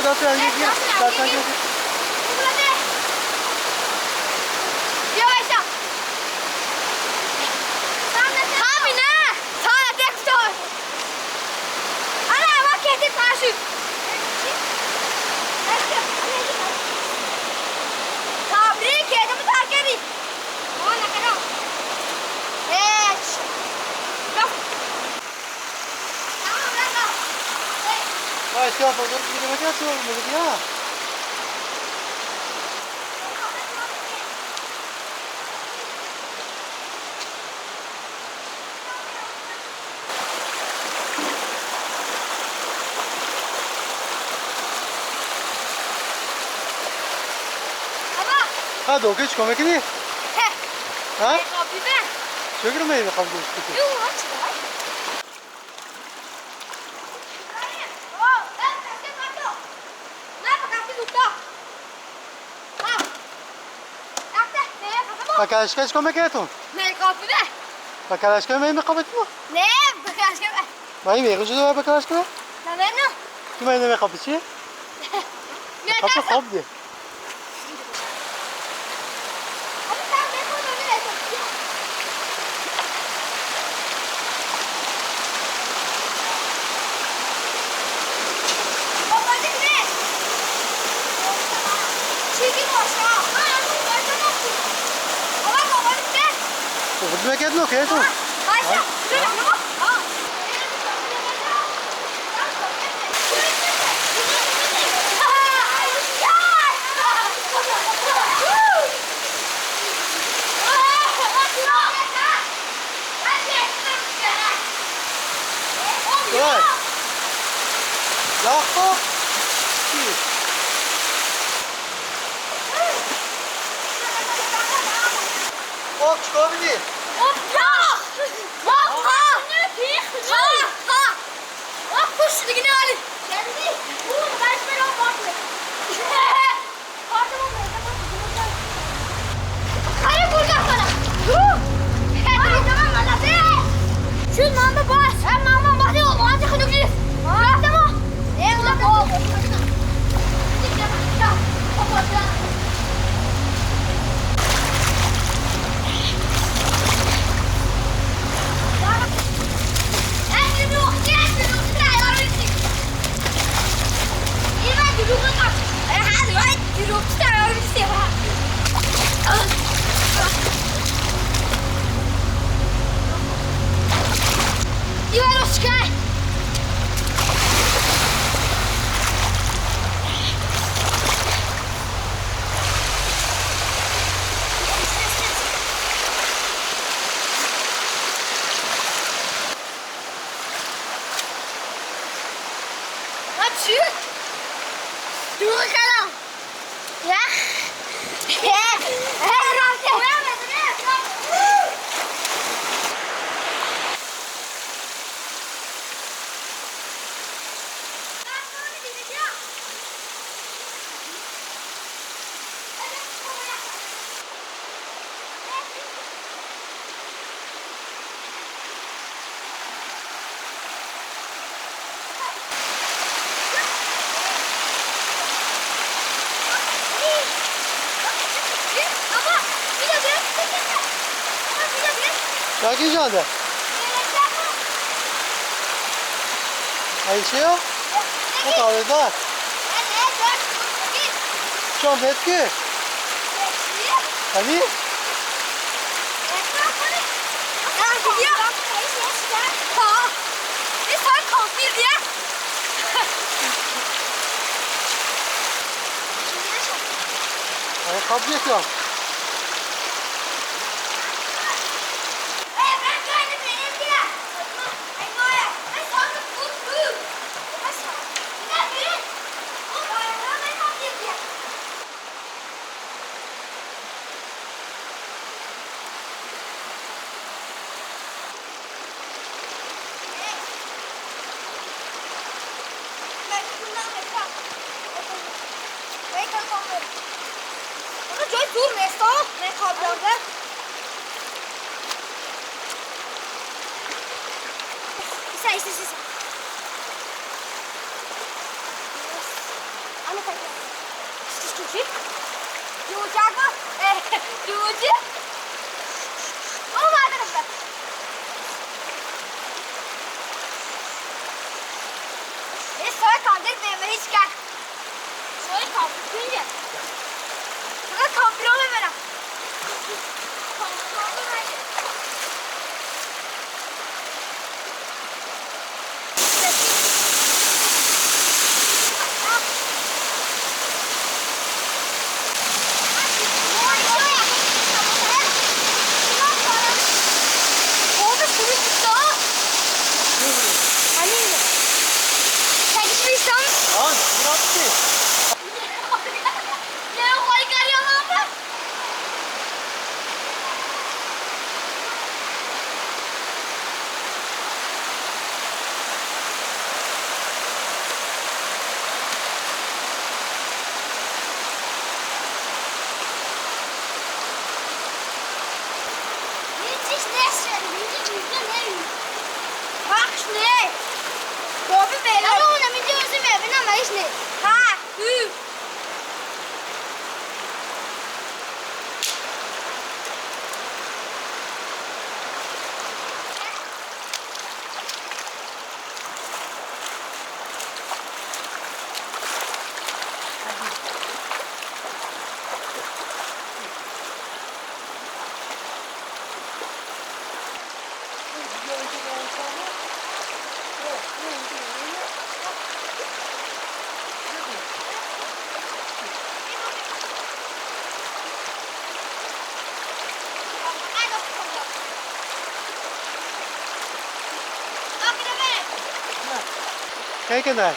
Hadi atıyor. Zaten gel. Başka yapalım. Bir de bakar sonra olmalı ya. Hadi o geç komik değil. Ha? Çökür mü evi kabul ettik? Bakalaşka komik etun. Ne kapı be? Bakalaşka mı kabul ettin? Ne? Bakalaşka be. Bayım ya kuzu da bakalaşka. Ne ben ne? Kime ne kapıcı? Kapı kabul. Kudu meket no keto. Right. Lahko. Hop çıkabilir. Hop ya! Hop ha! Ha! Ha! Hop kuş digine ali. Kendi. Bu başmer o bakma. Pardon ben tamam. Hayır burada sana. Hadi tamam hadi. Şu mama bas. Sen mama bas ya. Hadi hadi git. Ha tamam. Ne ulan? Belki canı. Ayşe? Ne kadar da? Çok etki. Hani? Kapı yapıyorum. Dur Mesto, ne kabloda? İsa. Uçakı, ucu. Olmadı kızlar. Soy kaldırmayayım hiç gel. Soy kaldırmayınca. Şurada kaldıralım hemen. Kaldırmayın. Lan bıraktı. Ha, hü. Cái này.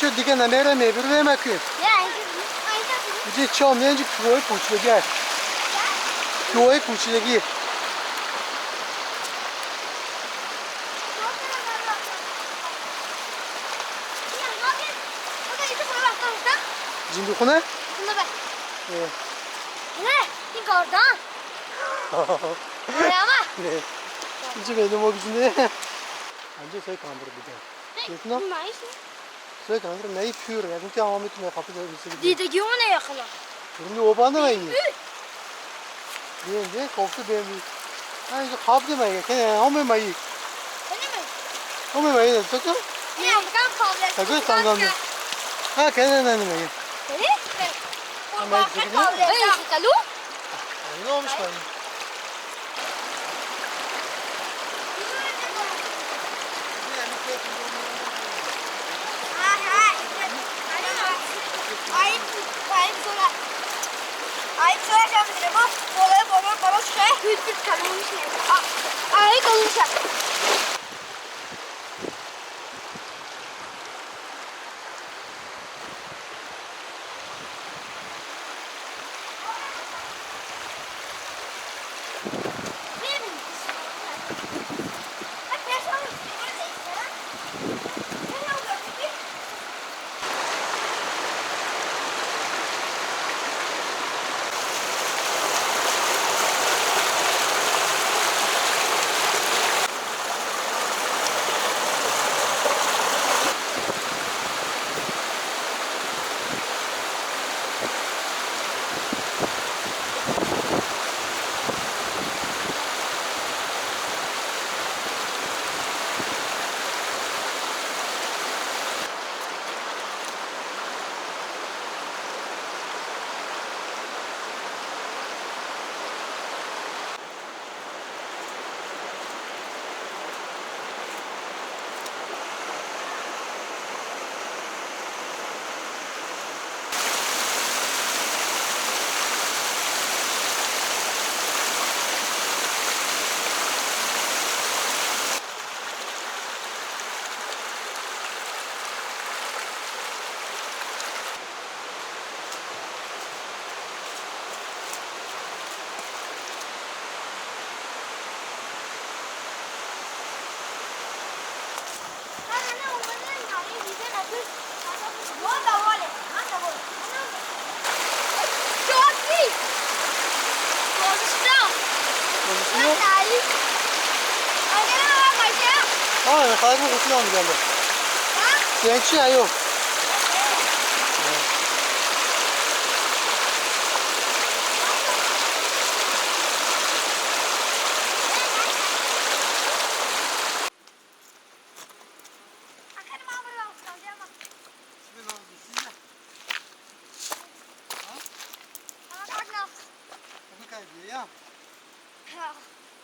Şu dike namera me bir ve makı. Ya, 이제 처음에 이제 교회 부치게. 교회 부치기. Şimdi bu ne? Buna bak. Evet. Ne? İlk oradan. Oraya ama. Ne? İnce benim o gücünde. Anca söyle kandır bir de. Kesin o. Söyle kandır neyi pür ya? Çünkü Ahmet ne kapı da birisi gidiyor. Dide gibi ne yakala? Şimdi o bana mı iyi? Diye koptu benim. Ha işte kapı mı iyi? Kene home mı iyi? Öyle mi? Home mı iyi? Çok mu? Ne? Kan kavga. Tabii sandım. Ha kene ne iyi? Öyle? Ama kan kavga. Öyle kalu? Ne olmuş ben? Ayıp söyleyeceğim size bu. Bana şey. Hüddür kalmış ne? Ayıp olmuş. 아, 가지고 고추 나오는 게 아니라. 그냥 취해요.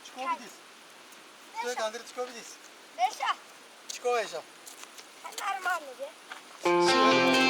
Çıkabiliriz. Şöyle kandırıp çıkabiliriz. Beşa. Çıkabiliriz. Sen nerede